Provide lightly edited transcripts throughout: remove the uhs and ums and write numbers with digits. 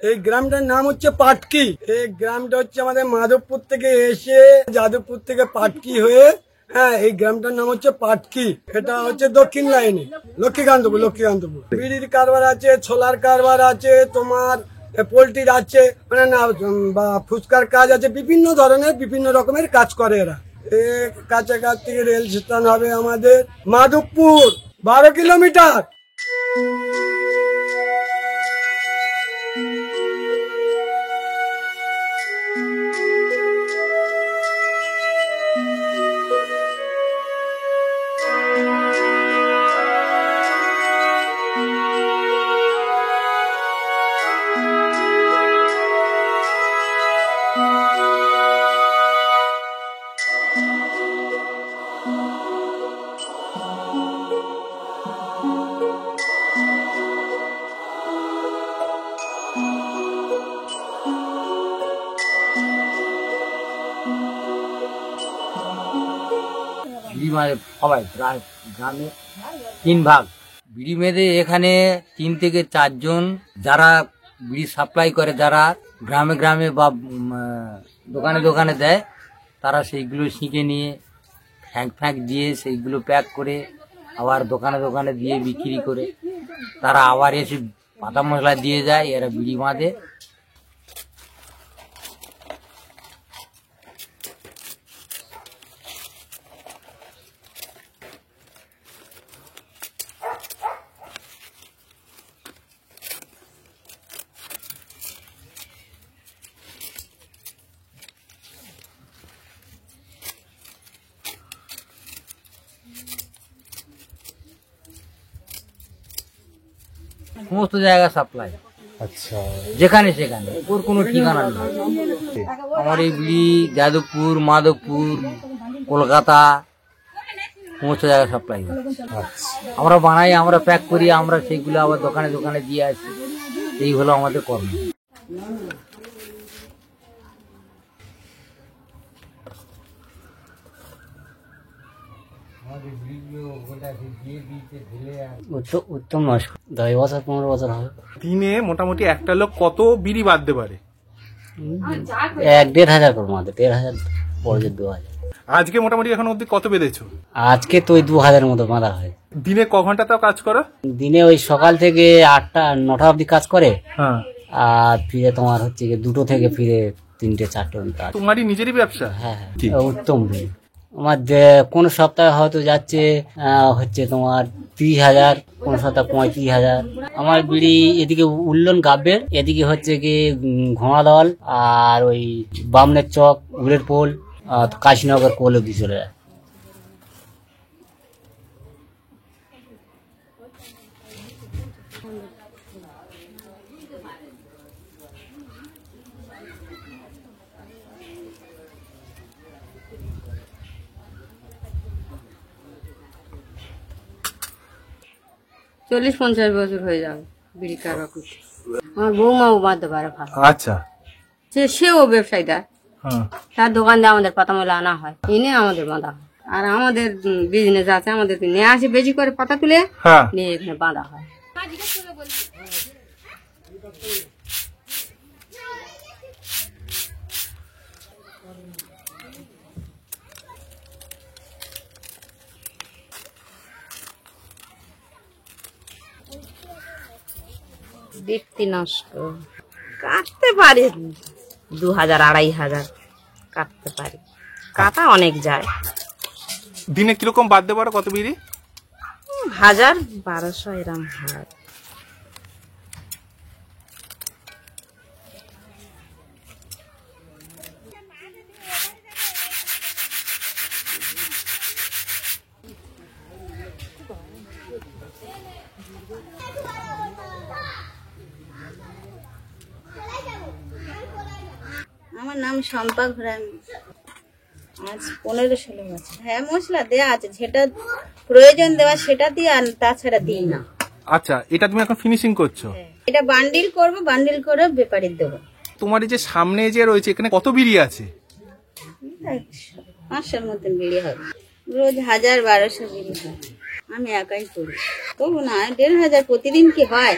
এই গ্রামটার নাম হচ্ছে পাটকি। এই গ্রামটা হচ্ছে আমাদের মাধবপুর থেকে এসে যাদবপুর থেকে পাটকি হয়ে, হ্যাঁ, এই গ্রামটার নাম হচ্ছে পাটকি। এটা হচ্ছে দক্ষিণ লাইনে লক্ষ্মীকান্তপুর। বিড়ির কারবার আছে, ছোলার কারবার আছে, তোমার পোল্ট্রির আছে, মানে না বা ফুচকার কাজ আছে, বিভিন্ন ধরনের বিভিন্ন রকমের কাজ করে এরা। কাছাকাছি থেকে রেল স্টেশন হবে আমাদের মাধবপুর, 12 কিলোমিটার। সবাই গ্রামে 3 ভাগ বিড়ি মেয়েদের। এখানে 3 থেকে 4 জন যারা বিড়ি সাপ্লাই করে, যারা গ্রামে গ্রামে বা দোকানে দোকানে দেয়, তারা সেইগুলো শিখে নিয়ে ফ্যাঁক দিয়ে সেইগুলো প্যাক করে আবার দোকানে দোকানে দিয়ে বিক্রি করে তারা আবার এসে পাতা মশলা দিয়ে যায়, এরা বিড়ি বাঁধে। সমস্ত জায়গা সাপ্লাই, আচ্ছা, যেখানে সেখানে, ওর কোনো ঠিকানা নেই। আমার এই বিড়ি যাদবপুর, মাধবপুর, কলকাতা, সমস্ত জায়গায় সাপ্লাই। আমরা বানাই, আমরা প্যাক করি, আমরা সেইগুলো আবার দোকানে দোকানে দিয়ে আসি। এই হলো আমাদের কর্ম। উত্তম নস্কর 10 বছর 15 বছর হবে। দিনে মোটামুটি একটা লোক কত বিড়ি বাঁধতে পারে? 1-1.5 হাজার করে বাঁধে, 1.5 পরে 2000। আজকে মোটামুটি এখন অব্দি কত বেঁধেছো? আজকে তো ওই 2000 মতো বাঁধা হয়। দিনে ক ঘন্টা তাও কাজ করো? দিনে ওই সকাল থেকে 8টা-9টা অব্দি কাজ করে, হ্যাঁ, আর ফিরে তোমার হচ্ছে 2টো থেকে ফিরে 3টে-4টে অব্দি কাজ। তোমারই নিজেরই ব্যবসা? হ্যাঁ, উত্তম বিড়ি। আমার কোন সপ্তাহে হয়তো যাচ্ছে হচ্ছে তোমার 30,000, কোন সপ্তাহে 35,000। আমার বিড়ি এদিকে উল্লন গাব্বের, এদিকে হচ্ছে কি ঘোড়াদল, আর ওই বামনের চক, উলের পোল, কাশীনগর কোল অব্দি চলে যায়। চল্লিশ 50 বছর হয়ে যাবে বিড়ি কারবার করতে। আমার বৌমাও বাঁধতে পারে ভালো। আচ্ছা, সেও ব্যবসায়ীদার, তার দোকান দিয়ে আমাদের পাতামলা আনা হয়, এনে আমাদের বাঁধা হয়। আর আমাদের বিজনেস আছে, আমাদের নিয়ে আসে বেশি করে পাতা তুলে নিয়ে এখানে বাঁধা হয়। ব্যক্তি নষ্ট কাটতে পারে 2000-2500 কাটতে পারে, কাটা অনেক যায়। দিনে কিরকম বাঁধতে পারো? কত বিড়ি? 1000-1200 এরকম হয়। আমার নাম শম্পা ঘোড়ামি। আজ 15-16 বছর। হ্যাঁ, মশলা দেওয়া আছে, যেটা প্রয়োজন দেওয়া সেটা দিই, আর তাছাড়া দিই না। আচ্ছা, এটা তুমি এখন ফিনিশিং করছো? এটা বান্ডিল করব, বান্ডিল করে বেপারির দেবো। তোমার এই যে সামনে যে রয়েছে, এখানে কত বিড়ি আছে? 500 মতন বিড়ি হবে, রোজ 1000-1200 বিড়ি হয়। আমি একাই করি, তবু না 1500 প্রতিদিন কি হয়?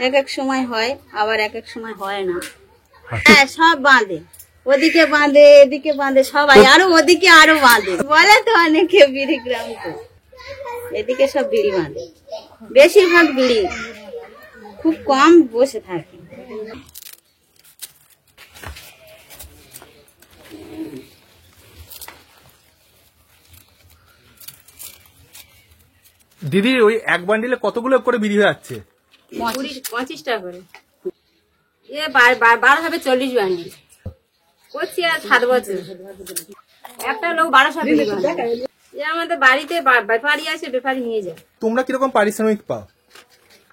এক এক সময় হয়, আবার এক এক সময় হয় না। হ্যাঁ, সব বাঁধে, ওদিকে বাঁধে, এদিকে বাঁধে, সবাই আরো ওদিকে আরো বাঁধে। বলে তো অনেকে বিড়ি গ্রাম, তো এদিকে সব বিড়ি বাঁধে, বেশিরভাগ বিড়ি, খুব কম বসে থাকে। দিদি ওই এক বান্ডিলে কতগুলো করে বিড়ি হয়ে যাচ্ছে? 25 টাকা করে। এ 12 হবে 40 বান্ডিল করছি, আর 7 বছর। একটা লোক 1200 বিড়ি বাঁধে। এ আমাদের বাড়িতে ব্যাপারী আসে, ব্যাপারী নিয়ে যায়। তোমরা কিরকম পারিশ্রমিক পাও?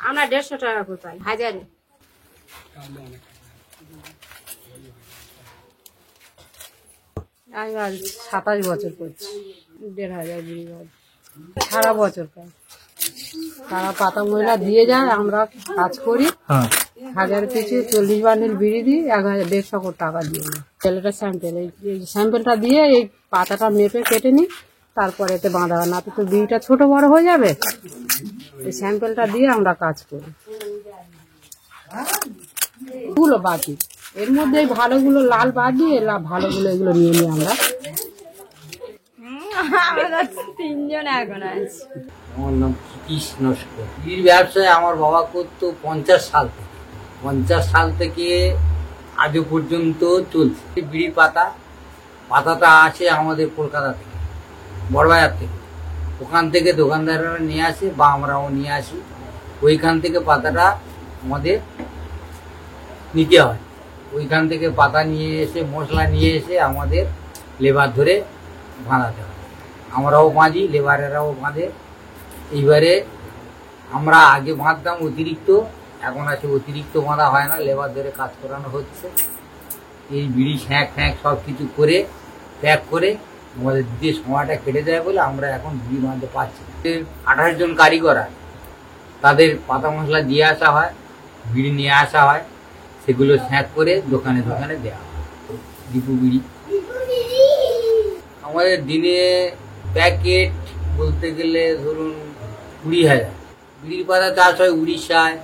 আমরা 150 টাকা করে পাই, হাজারে। আমি 27 বছর করছি, 1500 বিড়ি বাঁধি সারা বছর পাই। তারা পাতা ময়লা দিয়ে যায়, আমরা কাজ করি, 1000 পিছু 40 বান্ডিল বিড়ি দিই, 150 টাকা দিয়ে নিই। ছেলেটা স্যাম্পেল, এই স্যাম্পেলটা দিয়ে এই পাতাটা মেপে কেটে নিই, তারপরে এতে বাঁধা হয়, না তো বিড়িটা ছোট বড় হয়ে যাবে। এই স্যাম্পেলটা দিয়ে আমরা কাজ করি। গুলো বাকি, এর মধ্যে এই ভালোগুলো লাল বাদ দিয়ে ভালোগুলো এগুলো নিয়ে নিই আমরা। আমরা 3 জন এখন আছি। আমার নাম কৃষ্ণ নস্কর। বিড়ির ব্যবসায় আমার বাবা করতো 50 সাল থেকে। 50 সাল থেকে আজও পর্যন্ত চলছে। বিড়ির পাতাটা আসে আমাদের কলকাতা থেকে, বড়বাজার থেকে। ওখান থেকে দোকানদাররা নিয়ে আসে বা আমরাও নিয়ে আসি। ওইখান থেকে পাতাটা আমাদের নিতে হয়। ওইখান থেকে পাতা নিয়ে এসে, মশলা নিয়ে এসে আমাদের লেবার ধরে বাঁধাতে হয়। আমরাও বাঁধি, লেবারেরাও বাঁধে। এইবারে আমরা আগে বাঁধতাম অতিরিক্ত, এখন আছে অতিরিক্ত বাঁধা হয় না, লেবার ধরে কাজ করানো হচ্ছে। এই বিড়ি ছ্যাঁক সব কিছু করে প্যাক করে আমাদের যে সময়টা কেটে যায় বলে আমরা এখন বিড়ি বাঁধতে পারছি। 28 জন কারিগর আছে, তাদের পাতা মশলা দিয়ে আসা হয়, বিড়ি নিয়ে আসা হয়, সেগুলো ছ্যাঁক করে দোকানে দোকানে দেওয়া হয়। দীপু বিড়ি আমাদের দিনে প্যাকেট বলতে গেলে ধরুন 20,000। বিড়ির পাতা চাষ হয় উড়িষ্যায়,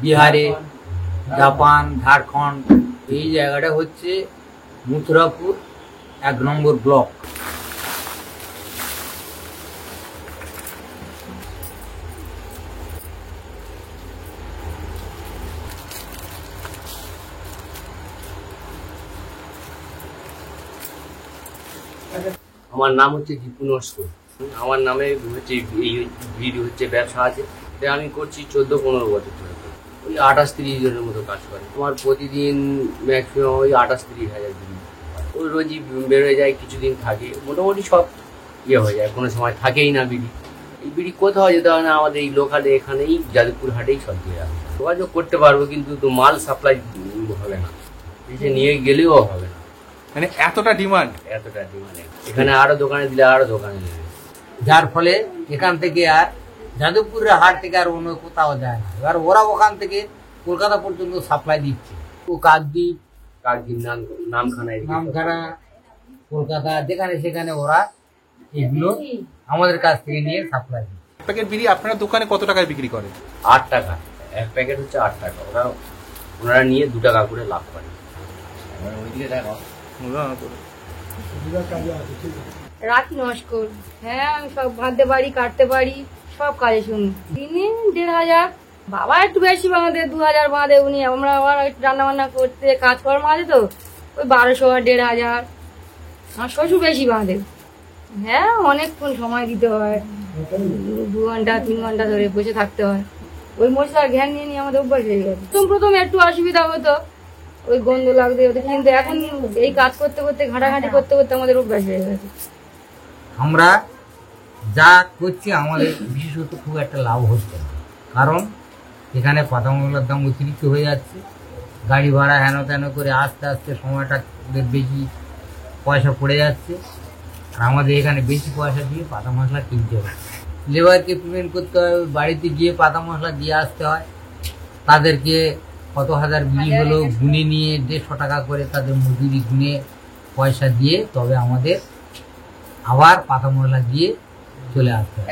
বিহারে, জাপান, ঝাড়খণ্ড। এই জায়গাটা হচ্ছে মথুরাপুর 1 নম্বর ব্লক। আমার নাম হচ্ছে দীপু নস্কর। আমার নামে হচ্ছে এই বিড়ি হচ্ছে ব্যবসা আছে, এটা আমি করছি 14-15 বছর ধরে। ওই 28-30 জনের মতো কাজ করে। আমার প্রতিদিন ম্যাক্সিমাম ওই 28-30 হাজার বিড়ি। ওই রোজই বেরোয় যায়, কিছুদিন থাকে, মোটামুটি সব হয়ে যায়, কোনো সময় থাকেই না বিড়ি। এই বিড়ি কোথাও যেতে হয় না, আমাদের এই লোকালে এখানেই যাদবপুর হাটেই সব দিয়ে আসে। যোগাযোগ করতে পারবো, কিন্তু তো মাল সাপ্লাই হবে না, নিয়ে গেলেও হবে না। মানে এতটা ডিমান্ড, এখানে আরো দোকানে দিলে আরো দোকানে নেবে, যার ফলে এখান থেকে আর যাদবপুরের হাট থেকে আর অন্য কোথাও যায় না। এবার ওরা ওখান থেকে কলকাতা পর্যন্ত সাপ্লাই দিচ্ছে। ও কাকদ্বীপ, নামখানা, কলকাতা, যেখানে সেখানে ওরা এগুলো আমাদের কাছ থেকে নিয়ে সাপ্লাই দিচ্ছে। প্যাকেট বিড়ি আপনার দোকানে কত টাকায় বিক্রি করে? 8 টাকা এক প্যাকেট হচ্ছে, 8 টাকা। ওনারা নিয়ে 2 টাকা করে লাভ করে। রাখি নস্কর। হ্যাঁ, আমি সব বাঁধতে পারি, কাটতে পারি, সব কাজে শুনি। দিনে 1500। বাবা একটু বেশি বাঁধে, 2000 বাঁধে উনি। আমরা আবার রান্না বান্না করতে কাজকর্ম আছে তো, ওই 1200 আর 1500। আমার শ্বশুর বেশি বাঁধে। হ্যাঁ, অনেকক্ষণ সময় দিতে হয়, 2 ঘন্টা 3 ঘন্টা ধরে বসে থাকতে হয়। ওই মশলার ঘ্যান নিয়ে নিয়ে আমাদের অভ্যাস হয়ে গেছে। প্রথম একটু অসুবিধা হতো, ওই গন্ধ লাগতে হতো, কিন্তু এখন এই কাজ করতে করতে, ঘাটাঘাটি করতে করতে আমাদের অভ্যাস হয়ে গেছে। আমরা যা করছি আমাদের বিশেষত খুব একটা লাভ হচ্ছে না, কারণ এখানে পাতা মশলার দাম অতিরিক্ত হয়ে যাচ্ছে। গাড়ি ভাড়া হেন তেন করে আস্তে আস্তে সময়টা বেশি পয়সা পড়ে যাচ্ছে, আর আমাদের এখানে বেশি পয়সা দিয়ে পাতা মশলা কিনতে হয়। লেবারকে পেমেন্ট করতে হয়, বাড়িতে গিয়ে পাতা মশলা দিয়ে আসতে হয়। তাদেরকে কত হাজার বিড়ি হলো গুনে নিয়ে 150 টাকা করে তাদের মজুরি গুনে পয়সা দিয়ে তবে আমাদের আবার পাতা মশলা দিয়ে চলে আসতে হয়।